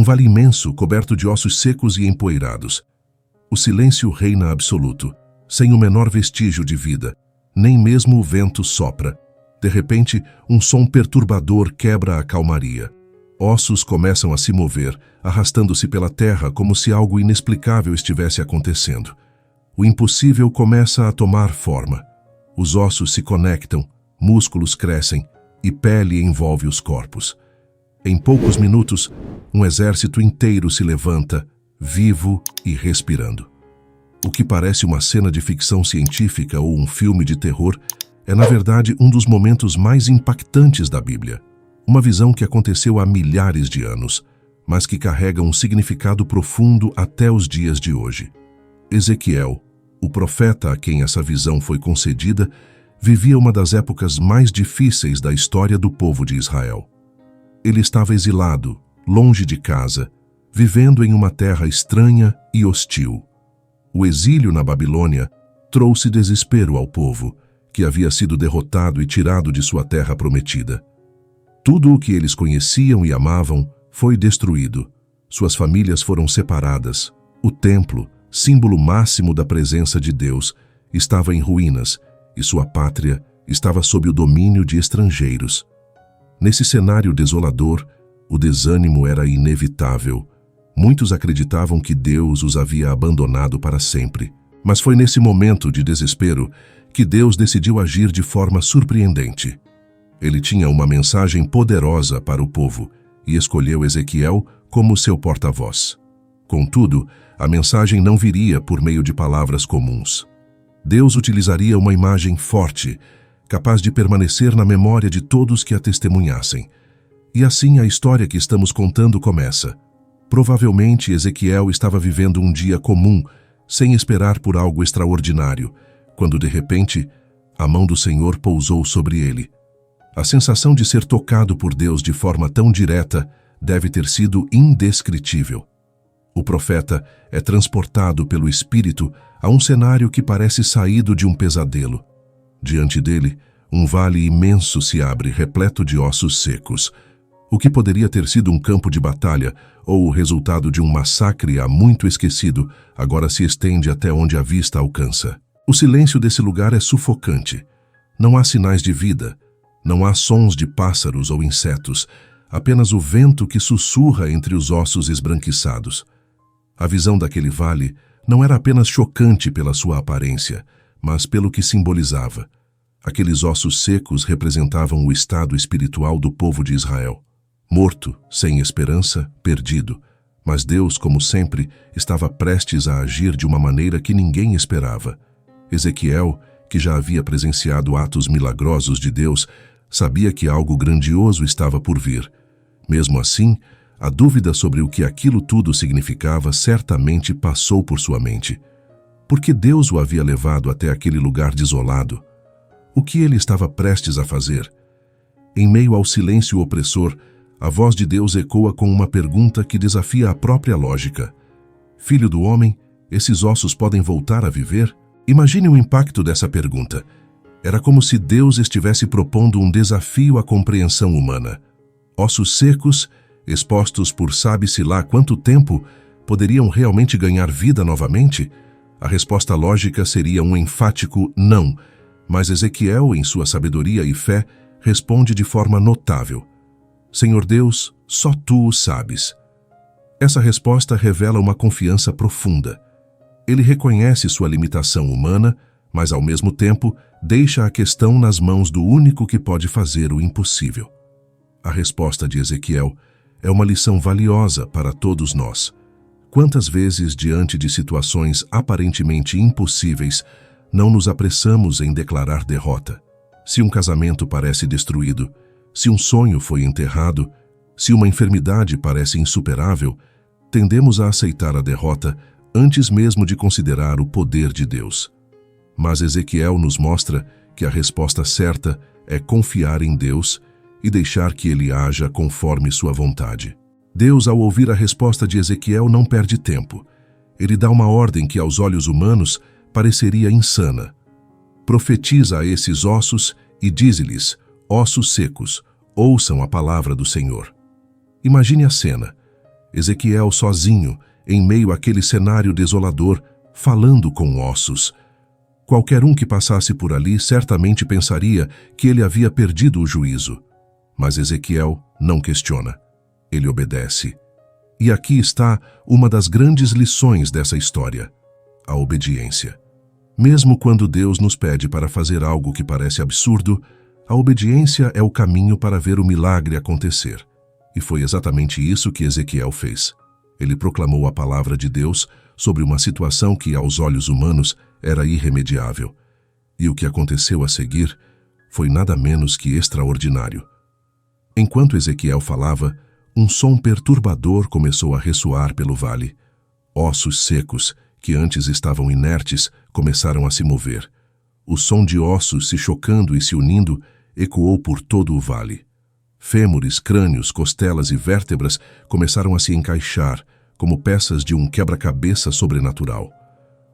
Um vale imenso, coberto de ossos secos e empoeirados. O silêncio reina absoluto, sem o menor vestígio de vida. Nem mesmo o vento sopra. De repente, um som perturbador quebra a calmaria. Ossos começam a se mover, arrastando-se pela terra como se algo inexplicável estivesse acontecendo. O impossível começa a tomar forma. Os ossos se conectam, músculos crescem e pele envolve os corpos. Em poucos minutos, um exército inteiro se levanta, vivo e respirando. O que parece uma cena de ficção científica ou um filme de terror é, na verdade, um dos momentos mais impactantes da Bíblia. Uma visão que aconteceu há milhares de anos, mas que carrega um significado profundo até os dias de hoje. Ezequiel, o profeta a quem essa visão foi concedida, vivia uma das épocas mais difíceis da história do povo de Israel. Ele estava exilado, longe de casa, vivendo em uma terra estranha e hostil. O exílio na Babilônia trouxe desespero ao povo, que havia sido derrotado e tirado de sua terra prometida. Tudo o que eles conheciam e amavam foi destruído. Suas famílias foram separadas. O templo, símbolo máximo da presença de Deus, estava em ruínas e sua pátria estava sob o domínio de estrangeiros. Nesse cenário desolador, o desânimo era inevitável. Muitos acreditavam que Deus os havia abandonado para sempre. Mas foi nesse momento de desespero que Deus decidiu agir de forma surpreendente. Ele tinha uma mensagem poderosa para o povo e escolheu Ezequiel como seu porta-voz. Contudo, a mensagem não viria por meio de palavras comuns. Deus utilizaria uma imagem forte, capaz de permanecer na memória de todos que a testemunhassem. E assim a história que estamos contando começa. Provavelmente Ezequiel estava vivendo um dia comum, sem esperar por algo extraordinário, quando de repente a mão do Senhor pousou sobre ele. A sensação de ser tocado por Deus de forma tão direta deve ter sido indescritível. O profeta é transportado pelo Espírito a um cenário que parece saído de um pesadelo. Diante dele, um vale imenso se abre, repleto de ossos secos. O que poderia ter sido um campo de batalha ou o resultado de um massacre há muito esquecido, agora se estende até onde a vista alcança. O silêncio desse lugar é sufocante. Não há sinais de vida, não há sons de pássaros ou insetos, apenas o vento que sussurra entre os ossos esbranquiçados. A visão daquele vale não era apenas chocante pela sua aparência, mas pelo que simbolizava. Aqueles ossos secos representavam o estado espiritual do povo de Israel. Morto, sem esperança, perdido. Mas Deus, como sempre, estava prestes a agir de uma maneira que ninguém esperava. Ezequiel, que já havia presenciado atos milagrosos de Deus, sabia que algo grandioso estava por vir. Mesmo assim, a dúvida sobre o que aquilo tudo significava certamente passou por sua mente. Por que Deus o havia levado até aquele lugar desolado? O que ele estava prestes a fazer? Em meio ao silêncio opressor, a voz de Deus ecoa com uma pergunta que desafia a própria lógica. Filho do homem, esses ossos podem voltar a viver? Imagine o impacto dessa pergunta. Era como se Deus estivesse propondo um desafio à compreensão humana. Ossos secos, expostos por sabe-se lá quanto tempo, poderiam realmente ganhar vida novamente? A resposta lógica seria um enfático não, mas Ezequiel, em sua sabedoria e fé, responde de forma notável. Senhor Deus, só Tu o sabes. Essa resposta revela uma confiança profunda. Ele reconhece sua limitação humana, mas ao mesmo tempo deixa a questão nas mãos do único que pode fazer o impossível. A resposta de Ezequiel é uma lição valiosa para todos nós. Quantas vezes, diante de situações aparentemente impossíveis, não nos apressamos em declarar derrota? Se um casamento parece destruído, se um sonho foi enterrado, se uma enfermidade parece insuperável, tendemos a aceitar a derrota antes mesmo de considerar o poder de Deus. Mas Ezequiel nos mostra que a resposta certa é confiar em Deus e deixar que Ele haja conforme sua vontade. Deus, ao ouvir a resposta de Ezequiel, não perde tempo. Ele dá uma ordem que, aos olhos humanos, pareceria insana. Profetiza a esses ossos e diz-lhes: ossos secos, ouçam a palavra do Senhor. Imagine a cena. Ezequiel sozinho, em meio àquele cenário desolador, falando com ossos. Qualquer um que passasse por ali certamente pensaria que ele havia perdido o juízo. Mas Ezequiel não questiona. Ele obedece. E aqui está uma das grandes lições dessa história: a obediência. Mesmo quando Deus nos pede para fazer algo que parece absurdo, a obediência é o caminho para ver o milagre acontecer. E foi exatamente isso que Ezequiel fez. Ele proclamou a palavra de Deus sobre uma situação que, aos olhos humanos, era irremediável. E o que aconteceu a seguir foi nada menos que extraordinário. Enquanto Ezequiel falava, um som perturbador começou a ressoar pelo vale. Ossos secos, que antes estavam inertes, começaram a se mover. O som de ossos se chocando e se unindo ecoou por todo o vale. Fêmures, crânios, costelas e vértebras começaram a se encaixar, como peças de um quebra-cabeça sobrenatural.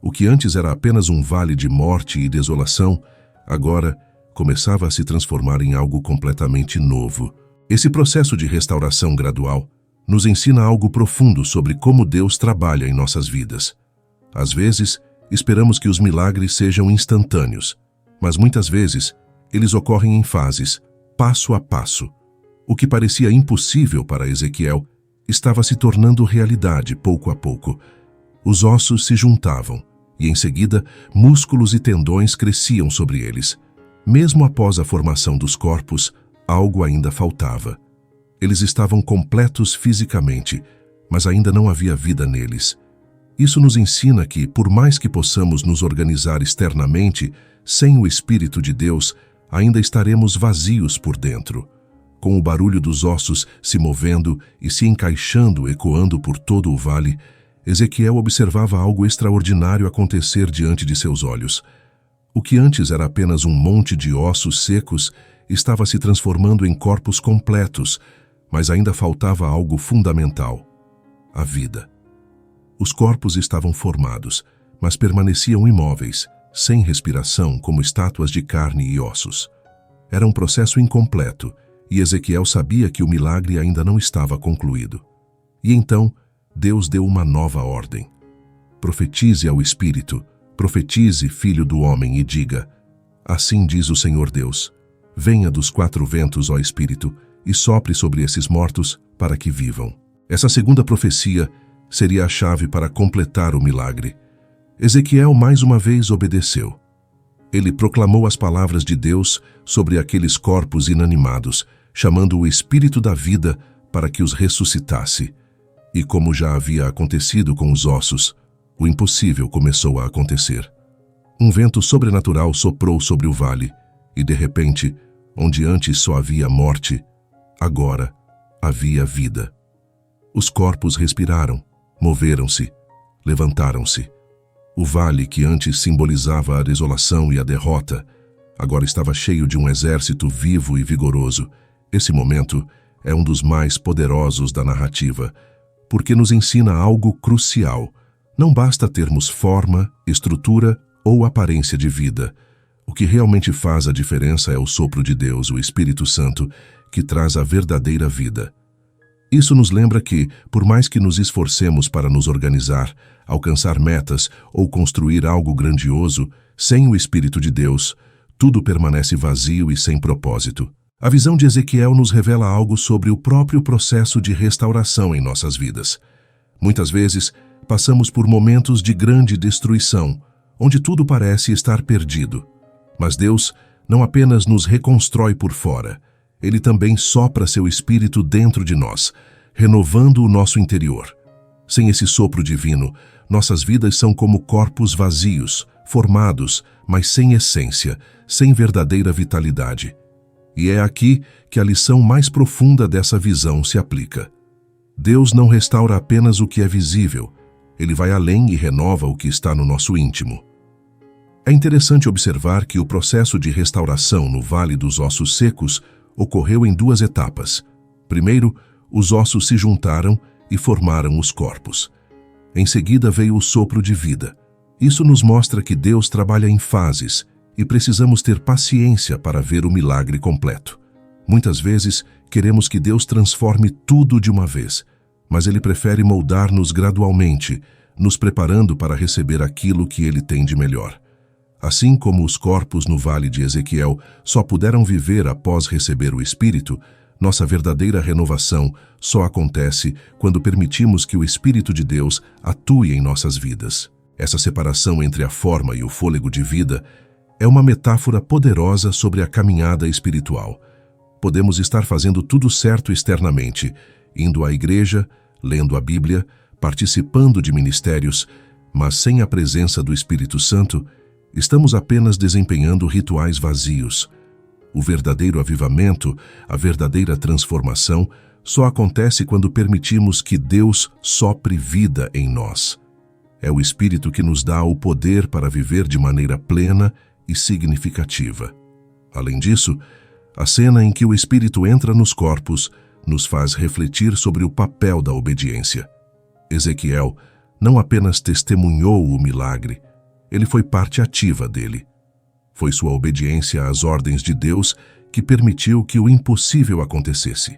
O que antes era apenas um vale de morte e desolação, agora começava a se transformar em algo completamente novo. Esse processo de restauração gradual nos ensina algo profundo sobre como Deus trabalha em nossas vidas. Às vezes, esperamos que os milagres sejam instantâneos, mas muitas vezes eles ocorrem em fases, passo a passo. O que parecia impossível para Ezequiel estava se tornando realidade pouco a pouco. Os ossos se juntavam e, em seguida, músculos e tendões cresciam sobre eles. Mesmo após a formação dos corpos, algo ainda faltava. Eles estavam completos fisicamente, mas ainda não havia vida neles. Isso nos ensina que, por mais que possamos nos organizar externamente, sem o Espírito de Deus, ainda estaremos vazios por dentro. Com o barulho dos ossos se movendo e se encaixando, ecoando por todo o vale, Ezequiel observava algo extraordinário acontecer diante de seus olhos. O que antes era apenas um monte de ossos secos estava se transformando em corpos completos, mas ainda faltava algo fundamental: a vida. Os corpos estavam formados, mas permaneciam imóveis, sem respiração, como estátuas de carne e ossos. Era um processo incompleto, e Ezequiel sabia que o milagre ainda não estava concluído. E então, Deus deu uma nova ordem. Profetize ao Espírito, profetize, filho do homem, e diga: assim diz o Senhor Deus, venha dos quatro ventos, ó Espírito, e sopre sobre esses mortos para que vivam. Essa segunda profecia seria a chave para completar o milagre. Ezequiel mais uma vez obedeceu. Ele proclamou as palavras de Deus sobre aqueles corpos inanimados, chamando o Espírito da vida para que os ressuscitasse. E como já havia acontecido com os ossos, o impossível começou a acontecer. Um vento sobrenatural soprou sobre o vale, e de repente, onde antes só havia morte, agora havia vida. Os corpos respiraram, moveram-se, levantaram-se. O vale que antes simbolizava a desolação e a derrota, agora estava cheio de um exército vivo e vigoroso. Esse momento é um dos mais poderosos da narrativa, porque nos ensina algo crucial. Não basta termos forma, estrutura ou aparência de vida. O que realmente faz a diferença é o sopro de Deus, o Espírito Santo, que traz a verdadeira vida. Isso nos lembra que, por mais que nos esforcemos para nos organizar, alcançar metas ou construir algo grandioso, sem o Espírito de Deus, tudo permanece vazio e sem propósito. A visão de Ezequiel nos revela algo sobre o próprio processo de restauração em nossas vidas. Muitas vezes, passamos por momentos de grande destruição, onde tudo parece estar perdido. Mas Deus não apenas nos reconstrói por fora, Ele também sopra seu Espírito dentro de nós, renovando o nosso interior. Sem esse sopro divino, nossas vidas são como corpos vazios, formados, mas sem essência, sem verdadeira vitalidade. E é aqui que a lição mais profunda dessa visão se aplica. Deus não restaura apenas o que é visível, Ele vai além e renova o que está no nosso íntimo. É interessante observar que o processo de restauração no Vale dos Ossos Secos ocorreu em duas etapas. Primeiro, os ossos se juntaram e formaram os corpos. Em seguida veio o sopro de vida. Isso nos mostra que Deus trabalha em fases e precisamos ter paciência para ver o milagre completo. Muitas vezes, queremos que Deus transforme tudo de uma vez, mas Ele prefere moldar-nos gradualmente, nos preparando para receber aquilo que Ele tem de melhor. Assim como os corpos no Vale de Ezequiel só puderam viver após receber o Espírito, nossa verdadeira renovação só acontece quando permitimos que o Espírito de Deus atue em nossas vidas. Essa separação entre a forma e o fôlego de vida é uma metáfora poderosa sobre a caminhada espiritual. Podemos estar fazendo tudo certo externamente, indo à igreja, lendo a Bíblia, participando de ministérios, mas sem a presença do Espírito Santo, estamos apenas desempenhando rituais vazios. O verdadeiro avivamento, a verdadeira transformação, só acontece quando permitimos que Deus sopre vida em nós. É o Espírito que nos dá o poder para viver de maneira plena e significativa. Além disso, a cena em que o Espírito entra nos corpos nos faz refletir sobre o papel da obediência. Ezequiel não apenas testemunhou o milagre, ele foi parte ativa dele. Foi sua obediência às ordens de Deus que permitiu que o impossível acontecesse.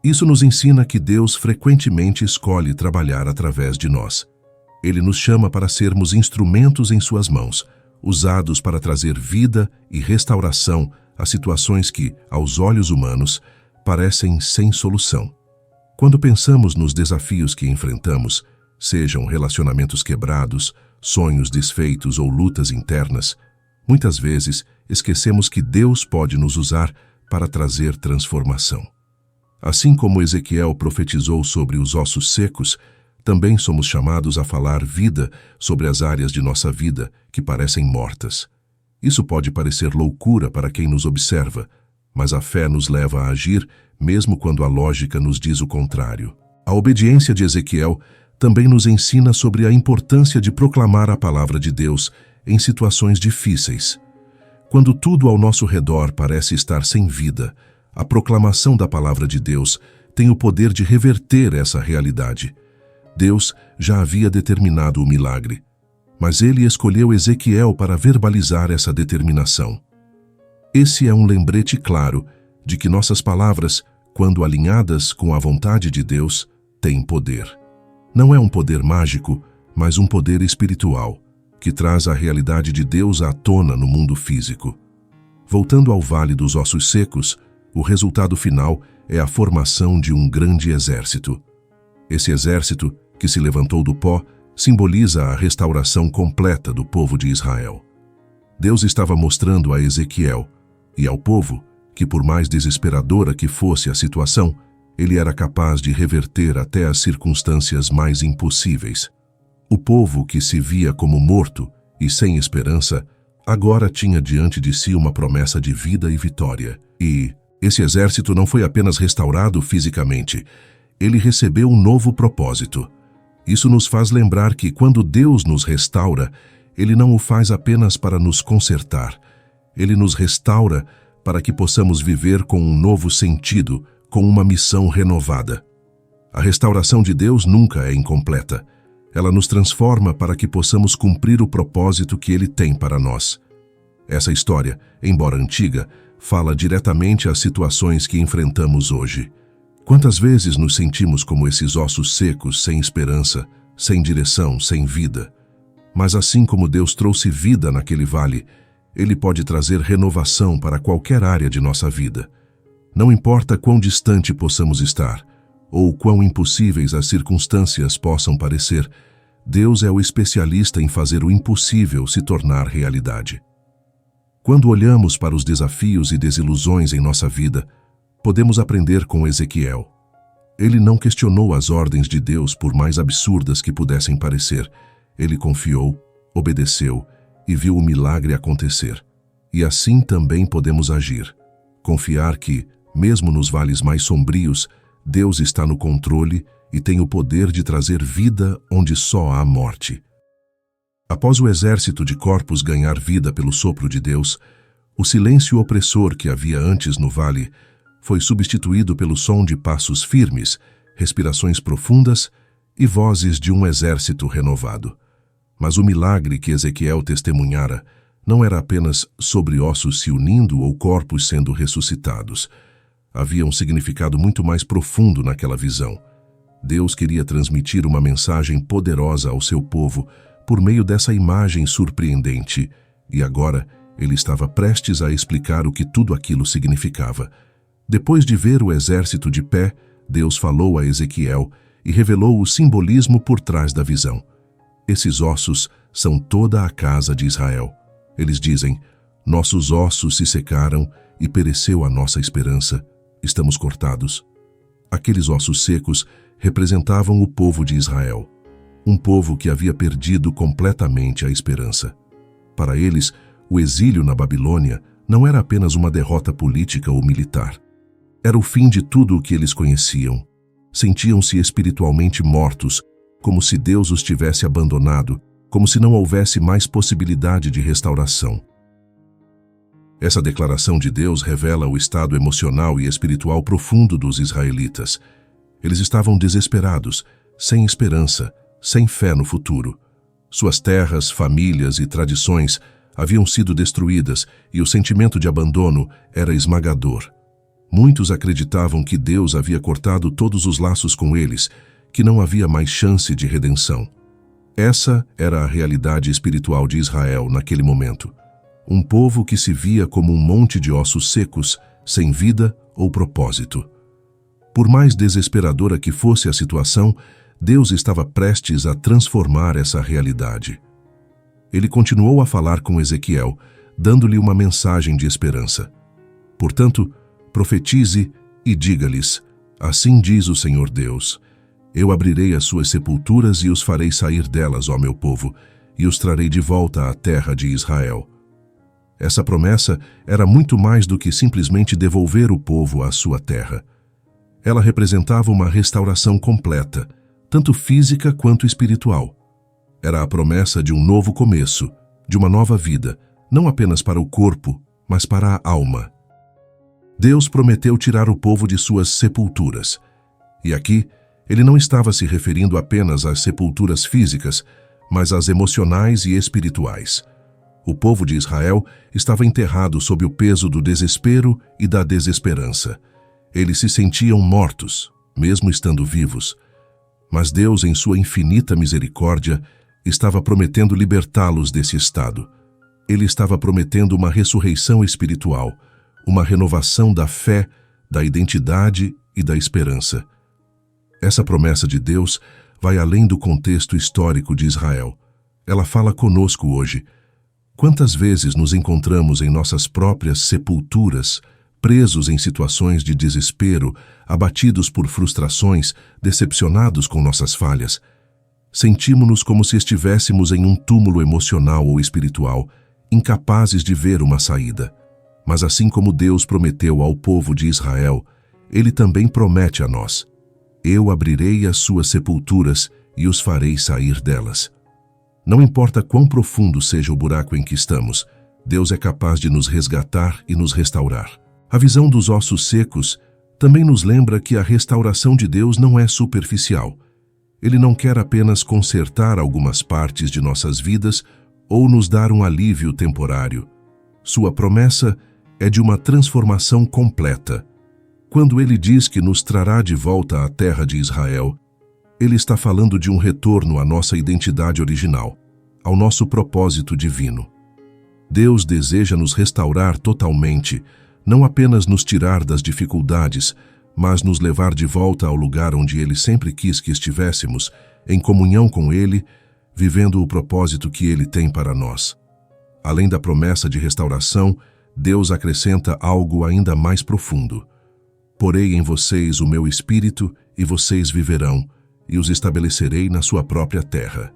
Isso nos ensina que Deus frequentemente escolhe trabalhar através de nós. Ele nos chama para sermos instrumentos em suas mãos, usados para trazer vida e restauração a situações que, aos olhos humanos, parecem sem solução. Quando pensamos nos desafios que enfrentamos, sejam relacionamentos quebrados, sonhos desfeitos ou lutas internas, muitas vezes esquecemos que Deus pode nos usar para trazer transformação. Assim como Ezequiel profetizou sobre os ossos secos, também somos chamados a falar vida sobre as áreas de nossa vida que parecem mortas. Isso pode parecer loucura para quem nos observa, mas a fé nos leva a agir mesmo quando a lógica nos diz o contrário. A obediência de Ezequiel também nos ensina sobre a importância de proclamar a palavra de Deus em situações difíceis. Quando tudo ao nosso redor parece estar sem vida, a proclamação da palavra de Deus tem o poder de reverter essa realidade. Deus já havia determinado o milagre, mas ele escolheu Ezequiel para verbalizar essa determinação. Esse é um lembrete claro de que nossas palavras, quando alinhadas com a vontade de Deus, têm poder. Não é um poder mágico, mas um poder espiritual, que traz a realidade de Deus à tona no mundo físico. Voltando ao Vale dos Ossos Secos, o resultado final é a formação de um grande exército. Esse exército, que se levantou do pó, simboliza a restauração completa do povo de Israel. Deus estava mostrando a Ezequiel e ao povo que, por mais desesperadora que fosse a situação, ele era capaz de reverter até as circunstâncias mais impossíveis. O povo que se via como morto e sem esperança, agora tinha diante de si uma promessa de vida e vitória. E esse exército não foi apenas restaurado fisicamente, ele recebeu um novo propósito. Isso nos faz lembrar que quando Deus nos restaura, ele não o faz apenas para nos consertar. Ele nos restaura para que possamos viver com um novo sentido, com uma missão renovada. A restauração de Deus nunca é incompleta. Ela nos transforma para que possamos cumprir o propósito que Ele tem para nós. Essa história, embora antiga, fala diretamente às situações que enfrentamos hoje. Quantas vezes nos sentimos como esses ossos secos, sem esperança, sem direção, sem vida? Mas assim como Deus trouxe vida naquele vale, Ele pode trazer renovação para qualquer área de nossa vida. Não importa quão distante possamos estar, ou quão impossíveis as circunstâncias possam parecer, Deus é o especialista em fazer o impossível se tornar realidade. Quando olhamos para os desafios e desilusões em nossa vida, podemos aprender com Ezequiel. Ele não questionou as ordens de Deus por mais absurdas que pudessem parecer. Ele confiou, obedeceu e viu o milagre acontecer. E assim também podemos agir. Confiar que, mesmo nos vales mais sombrios, Deus está no controle e tem o poder de trazer vida onde só há morte. Após o exército de corpos ganhar vida pelo sopro de Deus, o silêncio opressor que havia antes no vale foi substituído pelo som de passos firmes, respirações profundas e vozes de um exército renovado. Mas o milagre que Ezequiel testemunhara não era apenas sobre ossos se unindo ou corpos sendo ressuscitados. Havia um significado muito mais profundo naquela visão. Deus queria transmitir uma mensagem poderosa ao seu povo por meio dessa imagem surpreendente, e agora ele estava prestes a explicar o que tudo aquilo significava. Depois de ver o exército de pé, Deus falou a Ezequiel e revelou o simbolismo por trás da visão. Esses ossos são toda a casa de Israel. Eles dizem: nossos ossos se secaram e pereceu a nossa esperança. Estamos cortados. Aqueles ossos secos representavam o povo de Israel, um povo que havia perdido completamente a esperança. Para eles, o exílio na Babilônia não era apenas uma derrota política ou militar. Era o fim de tudo o que eles conheciam. Sentiam-se espiritualmente mortos, como se Deus os tivesse abandonado, como se não houvesse mais possibilidade de restauração. Essa declaração de Deus revela o estado emocional e espiritual profundo dos israelitas. Eles estavam desesperados, sem esperança, sem fé no futuro. Suas terras, famílias e tradições haviam sido destruídas e o sentimento de abandono era esmagador. Muitos acreditavam que Deus havia cortado todos os laços com eles, que não havia mais chance de redenção. Essa era a realidade espiritual de Israel naquele momento. Um povo que se via como um monte de ossos secos, sem vida ou propósito. Por mais desesperadora que fosse a situação, Deus estava prestes a transformar essa realidade. Ele continuou a falar com Ezequiel, dando-lhe uma mensagem de esperança. Portanto, profetize e diga-lhes: assim diz o Senhor Deus, eu abrirei as suas sepulturas e os farei sair delas, ó meu povo, e os trarei de volta à terra de Israel. Essa promessa era muito mais do que simplesmente devolver o povo à sua terra. Ela representava uma restauração completa, tanto física quanto espiritual. Era a promessa de um novo começo, de uma nova vida, não apenas para o corpo, mas para a alma. Deus prometeu tirar o povo de suas sepulturas. E aqui, ele não estava se referindo apenas às sepulturas físicas, mas às emocionais e espirituais. O povo de Israel estava enterrado sob o peso do desespero e da desesperança. Eles se sentiam mortos, mesmo estando vivos. Mas Deus, em sua infinita misericórdia, estava prometendo libertá-los desse estado. Ele estava prometendo uma ressurreição espiritual, uma renovação da fé, da identidade e da esperança. Essa promessa de Deus vai além do contexto histórico de Israel. Ela fala conosco hoje. Quantas vezes nos encontramos em nossas próprias sepulturas, presos em situações de desespero, abatidos por frustrações, decepcionados com nossas falhas? Sentimos-nos como se estivéssemos em um túmulo emocional ou espiritual, incapazes de ver uma saída. Mas assim como Deus prometeu ao povo de Israel, Ele também promete a nós: eu abrirei as suas sepulturas e os farei sair delas. Não importa quão profundo seja o buraco em que estamos, Deus é capaz de nos resgatar e nos restaurar. A visão dos ossos secos também nos lembra que a restauração de Deus não é superficial. Ele não quer apenas consertar algumas partes de nossas vidas ou nos dar um alívio temporário. Sua promessa é de uma transformação completa. Quando ele diz que nos trará de volta à terra de Israel, ele está falando de um retorno à nossa identidade original, ao nosso propósito divino. Deus deseja nos restaurar totalmente, não apenas nos tirar das dificuldades, mas nos levar de volta ao lugar onde Ele sempre quis que estivéssemos, em comunhão com Ele, vivendo o propósito que Ele tem para nós. Além da promessa de restauração, Deus acrescenta algo ainda mais profundo. Porei em vocês o meu espírito e vocês viverão, e os estabelecerei na sua própria terra.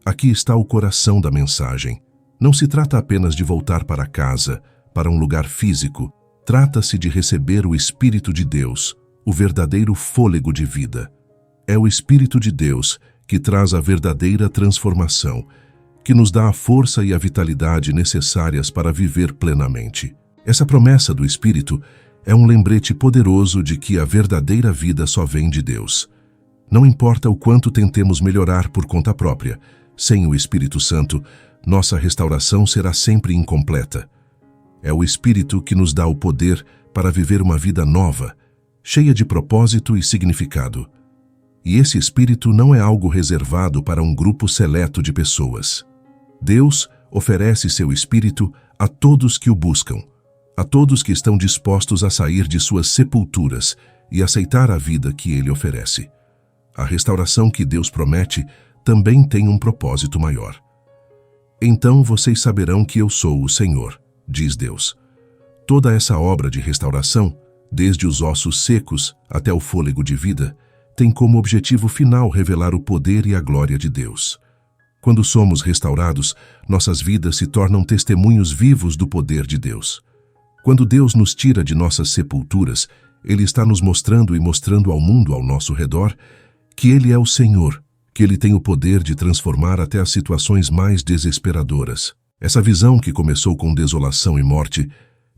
Aqui está o coração da mensagem. Não se trata apenas de voltar para casa, para um lugar físico. Trata-se de receber o Espírito de Deus, o verdadeiro fôlego de vida. É o Espírito de Deus que traz a verdadeira transformação, que nos dá a força e a vitalidade necessárias para viver plenamente. Essa promessa do Espírito é um lembrete poderoso de que a verdadeira vida só vem de Deus. Não importa o quanto tentemos melhorar por conta própria, sem o Espírito Santo, nossa restauração será sempre incompleta. É o Espírito que nos dá o poder para viver uma vida nova, cheia de propósito e significado. E esse espírito não é algo reservado para um grupo seleto de pessoas. Deus oferece seu espírito a todos que o buscam, a todos que estão dispostos a sair de suas sepulturas e aceitar a vida que ele oferece. A restauração que Deus promete também tem um propósito maior. Então vocês saberão que eu sou o Senhor, diz Deus. Toda essa obra de restauração, desde os ossos secos até o fôlego de vida, tem como objetivo final revelar o poder e a glória de Deus. Quando somos restaurados, nossas vidas se tornam testemunhos vivos do poder de Deus. Quando Deus nos tira de nossas sepulturas, Ele está nos mostrando e mostrando ao mundo ao nosso redor que Ele é o Senhor, que Ele tem o poder de transformar até as situações mais desesperadoras. Essa visão que começou com desolação e morte,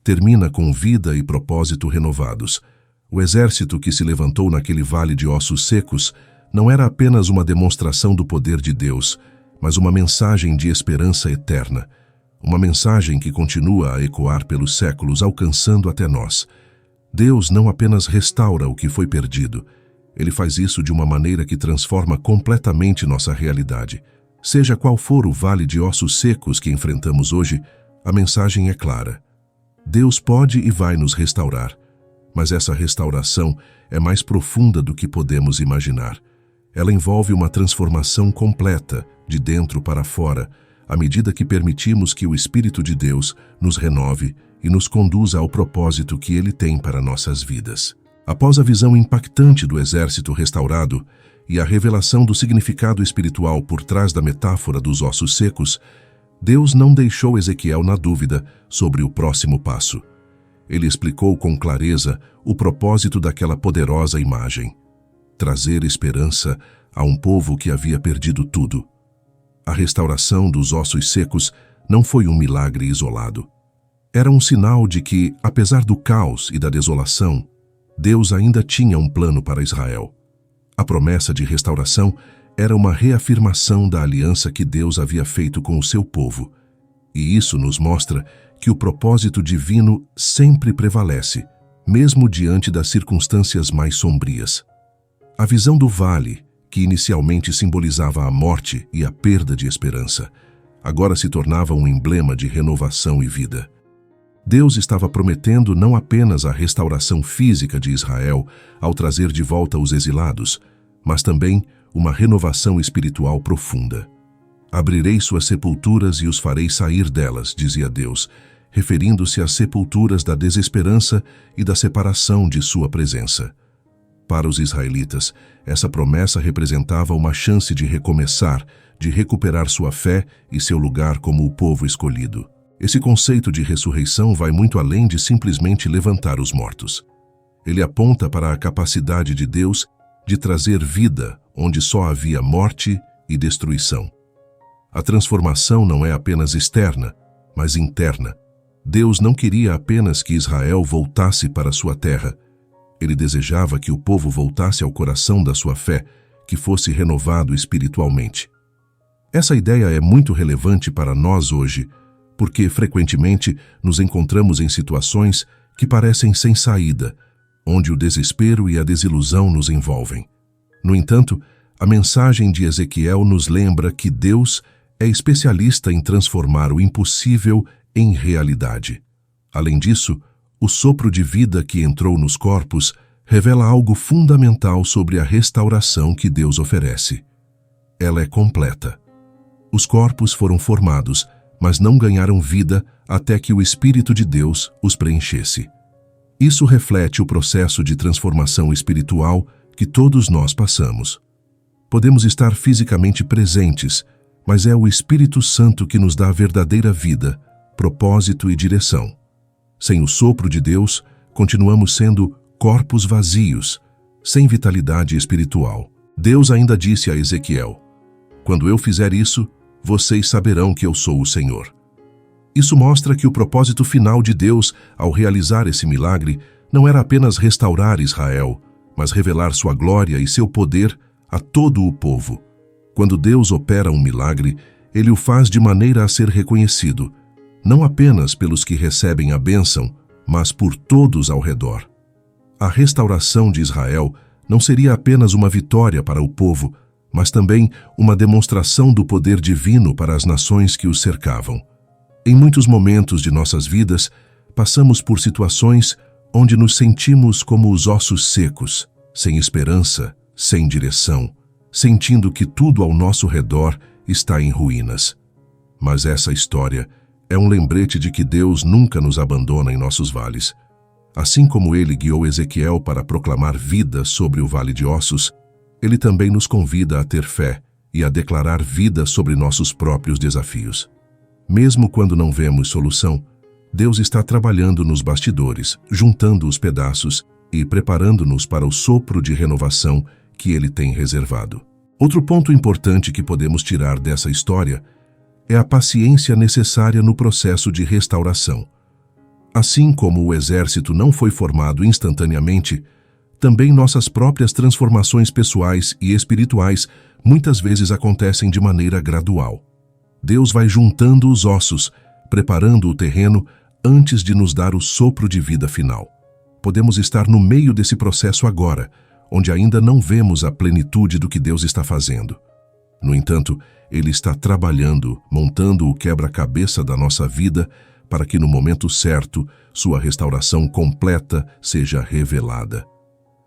termina com vida e propósito renovados. O exército que se levantou naquele vale de ossos secos não era apenas uma demonstração do poder de Deus, mas uma mensagem de esperança eterna, uma mensagem que continua a ecoar pelos séculos, alcançando até nós. Deus não apenas restaura o que foi perdido, Ele faz isso de uma maneira que transforma completamente nossa realidade. Seja qual for o vale de ossos secos que enfrentamos hoje, a mensagem é clara. Deus pode e vai nos restaurar, mas essa restauração é mais profunda do que podemos imaginar. Ela envolve uma transformação completa, de dentro para fora, à medida que permitimos que o Espírito de Deus nos renove e nos conduza ao propósito que Ele tem para nossas vidas. Após a visão impactante do exército restaurado e a revelação do significado espiritual por trás da metáfora dos ossos secos, Deus não deixou Ezequiel na dúvida sobre o próximo passo. Ele explicou com clareza o propósito daquela poderosa imagem: trazer esperança a um povo que havia perdido tudo. A restauração dos ossos secos não foi um milagre isolado. Era um sinal de que, apesar do caos e da desolação, Deus ainda tinha um plano para Israel. A promessa de restauração era uma reafirmação da aliança que Deus havia feito com o seu povo. E isso nos mostra que o propósito divino sempre prevalece, mesmo diante das circunstâncias mais sombrias. A visão do vale, que inicialmente simbolizava a morte e a perda de esperança, agora se tornava um emblema de renovação e vida. Deus estava prometendo não apenas a restauração física de Israel ao trazer de volta os exilados, mas também uma renovação espiritual profunda. Abrirei suas sepulturas e os farei sair delas, dizia Deus, referindo-se às sepulturas da desesperança e da separação de sua presença. Para os israelitas, essa promessa representava uma chance de recomeçar, de recuperar sua fé e seu lugar como o povo escolhido. Esse conceito de ressurreição vai muito além de simplesmente levantar os mortos. Ele aponta para a capacidade de Deus de trazer vida onde só havia morte e destruição. A transformação não é apenas externa, mas interna. Deus não queria apenas que Israel voltasse para sua terra. Ele desejava que o povo voltasse ao coração da sua fé, que fosse renovado espiritualmente. Essa ideia é muito relevante para nós hoje, porque frequentemente nos encontramos em situações que parecem sem saída, onde o desespero e a desilusão nos envolvem. No entanto, a mensagem de Ezequiel nos lembra que Deus é especialista em transformar o impossível em realidade. Além disso, o sopro de vida que entrou nos corpos revela algo fundamental sobre a restauração que Deus oferece. Ela é completa. Os corpos foram formados, mas não ganharam vida até que o Espírito de Deus os preenchesse. Isso reflete o processo de transformação espiritual que todos nós passamos. Podemos estar fisicamente presentes, mas é o Espírito Santo que nos dá a verdadeira vida, propósito e direção. Sem o sopro de Deus, continuamos sendo corpos vazios, sem vitalidade espiritual. Deus ainda disse a Ezequiel: "Quando eu fizer isso, vocês saberão que eu sou o Senhor." Isso mostra que o propósito final de Deus, ao realizar esse milagre, não era apenas restaurar Israel, mas revelar sua glória e seu poder a todo o povo. Quando Deus opera um milagre, Ele o faz de maneira a ser reconhecido, não apenas pelos que recebem a bênção, mas por todos ao redor. A restauração de Israel não seria apenas uma vitória para o povo, mas também uma demonstração do poder divino para as nações que os cercavam. Em muitos momentos de nossas vidas, passamos por situações onde nos sentimos como os ossos secos, sem esperança, sem direção, sentindo que tudo ao nosso redor está em ruínas. Mas essa história é um lembrete de que Deus nunca nos abandona em nossos vales. Assim como ele guiou Ezequiel para proclamar vida sobre o vale de ossos, ele também nos convida a ter fé e a declarar vida sobre nossos próprios desafios. Mesmo quando não vemos solução, Deus está trabalhando nos bastidores, juntando os pedaços e preparando-nos para o sopro de renovação que ele tem reservado. Outro ponto importante que podemos tirar dessa história é a paciência necessária no processo de restauração. Assim como o exército não foi formado instantaneamente, também nossas próprias transformações pessoais e espirituais muitas vezes acontecem de maneira gradual. Deus vai juntando os ossos, preparando o terreno antes de nos dar o sopro de vida final. Podemos estar no meio desse processo agora, onde ainda não vemos a plenitude do que Deus está fazendo. No entanto, Ele está trabalhando, montando o quebra-cabeça da nossa vida para que no momento certo, sua restauração completa seja revelada.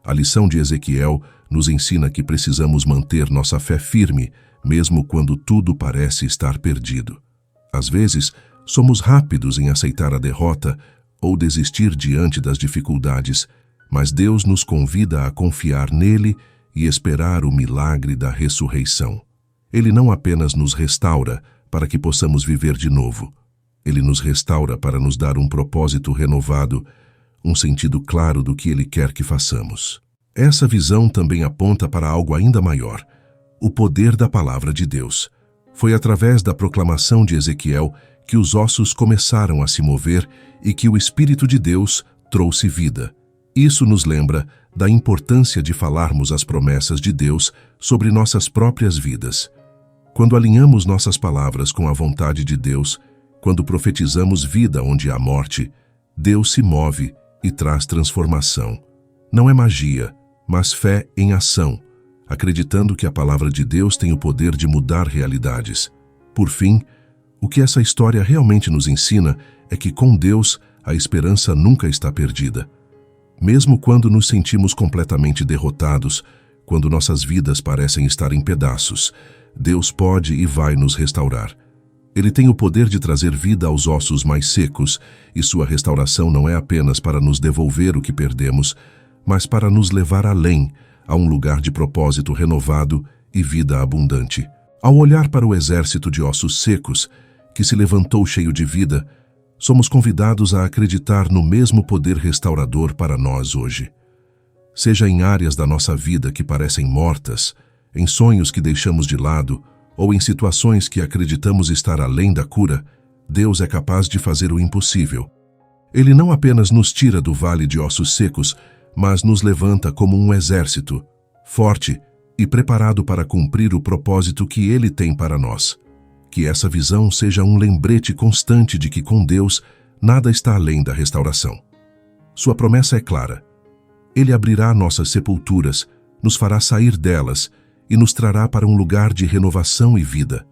A lição de Ezequiel nos ensina que precisamos manter nossa fé firme, mesmo quando tudo parece estar perdido. Às vezes, somos rápidos em aceitar a derrota ou desistir diante das dificuldades, mas Deus nos convida a confiar nele e esperar o milagre da ressurreição. Ele não apenas nos restaura para que possamos viver de novo. Ele nos restaura para nos dar um propósito renovado, um sentido claro do que Ele quer que façamos. Essa visão também aponta para algo ainda maior, o poder da palavra de Deus. Foi através da proclamação de Ezequiel que os ossos começaram a se mover e que o Espírito de Deus trouxe vida. Isso nos lembra da importância de falarmos as promessas de Deus sobre nossas próprias vidas. Quando alinhamos nossas palavras com a vontade de Deus, quando profetizamos vida onde há morte, Deus se move e traz transformação. Não é magia, mas fé em ação, acreditando que a palavra de Deus tem o poder de mudar realidades. Por fim, o que essa história realmente nos ensina é que com Deus a esperança nunca está perdida. Mesmo quando nos sentimos completamente derrotados, quando nossas vidas parecem estar em pedaços, Deus pode e vai nos restaurar. Ele tem o poder de trazer vida aos ossos mais secos, e sua restauração não é apenas para nos devolver o que perdemos, mas para nos levar além, a um lugar de propósito renovado e vida abundante. Ao olhar para o exército de ossos secos, que se levantou cheio de vida, somos convidados a acreditar no mesmo poder restaurador para nós hoje. Seja em áreas da nossa vida que parecem mortas, em sonhos que deixamos de lado, ou em situações que acreditamos estar além da cura, Deus é capaz de fazer o impossível. Ele não apenas nos tira do vale de ossos secos, mas nos levanta como um exército, forte e preparado para cumprir o propósito que Ele tem para nós. Que essa visão seja um lembrete constante de que com Deus nada está além da restauração. Sua promessa é clara. Ele abrirá nossas sepulturas, nos fará sair delas e nos trará para um lugar de renovação e vida.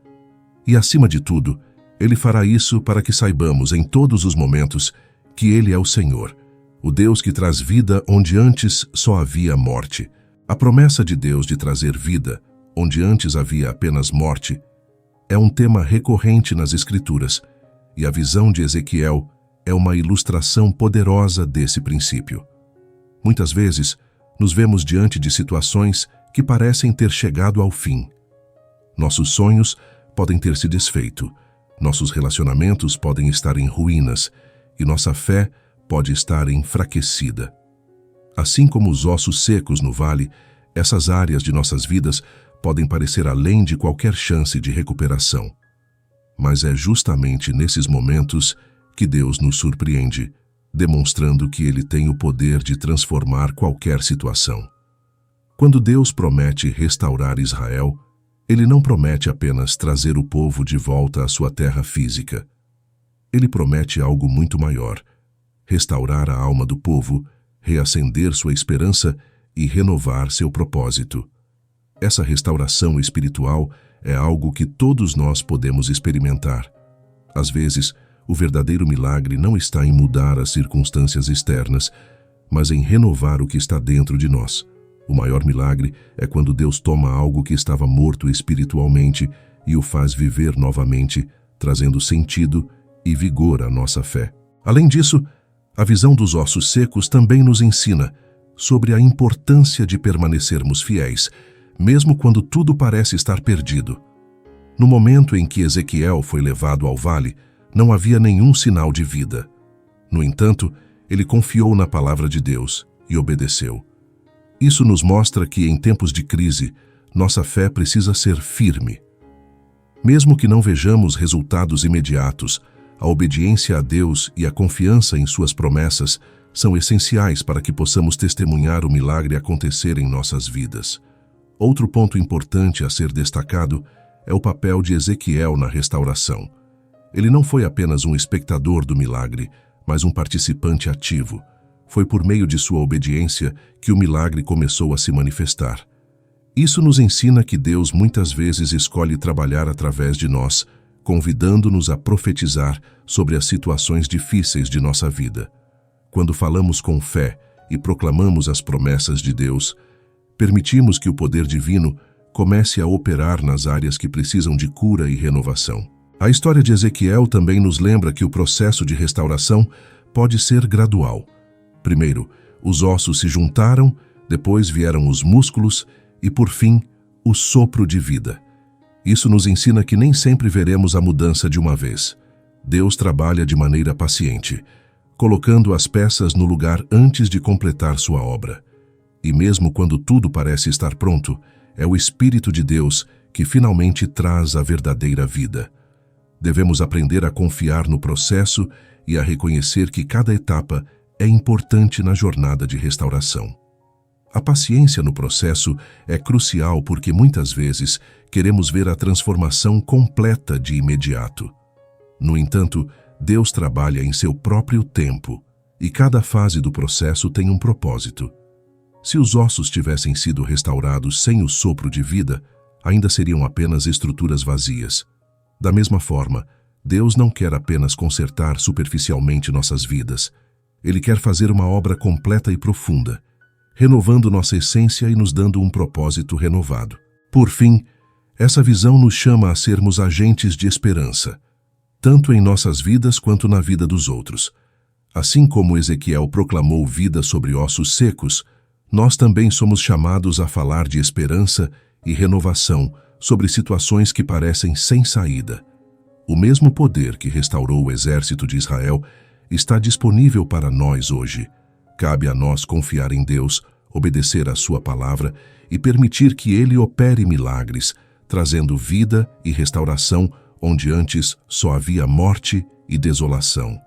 E, acima de tudo, Ele fará isso para que saibamos em todos os momentos que Ele é o Senhor, o Deus que traz vida onde antes só havia morte. A promessa de Deus de trazer vida onde antes havia apenas morte é um tema recorrente nas Escrituras, e a visão de Ezequiel é uma ilustração poderosa desse princípio. Muitas vezes, nos vemos diante de situações que parecem ter chegado ao fim. Nossos sonhos podem ter se desfeito, nossos relacionamentos podem estar em ruínas e nossa fé pode estar enfraquecida. Assim como os ossos secos no vale, essas áreas de nossas vidas podem parecer além de qualquer chance de recuperação. Mas é justamente nesses momentos que Deus nos surpreende, demonstrando que Ele tem o poder de transformar qualquer situação. Quando Deus promete restaurar Israel, Ele não promete apenas trazer o povo de volta à sua terra física. Ele promete algo muito maior: restaurar a alma do povo, reacender sua esperança e renovar seu propósito. Essa restauração espiritual é algo que todos nós podemos experimentar. Às vezes, o verdadeiro milagre não está em mudar as circunstâncias externas, mas em renovar o que está dentro de nós. O maior milagre é quando Deus toma algo que estava morto espiritualmente e o faz viver novamente, trazendo sentido e vigor à nossa fé. Além disso, a visão dos ossos secos também nos ensina sobre a importância de permanecermos fiéis, mesmo quando tudo parece estar perdido. No momento em que Ezequiel foi levado ao vale, não havia nenhum sinal de vida. No entanto, ele confiou na palavra de Deus e obedeceu. Isso nos mostra que, em tempos de crise, nossa fé precisa ser firme. Mesmo que não vejamos resultados imediatos, a obediência a Deus e a confiança em suas promessas são essenciais para que possamos testemunhar o milagre acontecer em nossas vidas. Outro ponto importante a ser destacado é o papel de Ezequiel na restauração. Ele não foi apenas um espectador do milagre, mas um participante ativo. Foi por meio de sua obediência que o milagre começou a se manifestar. Isso nos ensina que Deus muitas vezes escolhe trabalhar através de nós, convidando-nos a profetizar sobre as situações difíceis de nossa vida. Quando falamos com fé e proclamamos as promessas de Deus, permitimos que o poder divino comece a operar nas áreas que precisam de cura e renovação. A história de Ezequiel também nos lembra que o processo de restauração pode ser gradual. Primeiro, os ossos se juntaram, depois vieram os músculos e, por fim, o sopro de vida. Isso nos ensina que nem sempre veremos a mudança de uma vez. Deus trabalha de maneira paciente, colocando as peças no lugar antes de completar sua obra. E mesmo quando tudo parece estar pronto, é o Espírito de Deus que finalmente traz a verdadeira vida. Devemos aprender a confiar no processo e a reconhecer que cada etapa é importante na jornada de restauração. A paciência no processo é crucial porque muitas vezes queremos ver a transformação completa de imediato. No entanto, Deus trabalha em seu próprio tempo e cada fase do processo tem um propósito. Se os ossos tivessem sido restaurados sem o sopro de vida, ainda seriam apenas estruturas vazias. Da mesma forma, Deus não quer apenas consertar superficialmente nossas vidas. Ele quer fazer uma obra completa e profunda, renovando nossa essência e nos dando um propósito renovado. Por fim, essa visão nos chama a sermos agentes de esperança, tanto em nossas vidas quanto na vida dos outros. Assim como Ezequiel proclamou vida sobre ossos secos, nós também somos chamados a falar de esperança e renovação sobre situações que parecem sem saída. O mesmo poder que restaurou o exército de Israel está disponível para nós hoje. Cabe a nós confiar em Deus, obedecer à sua palavra e permitir que Ele opere milagres, trazendo vida e restauração onde antes só havia morte e desolação.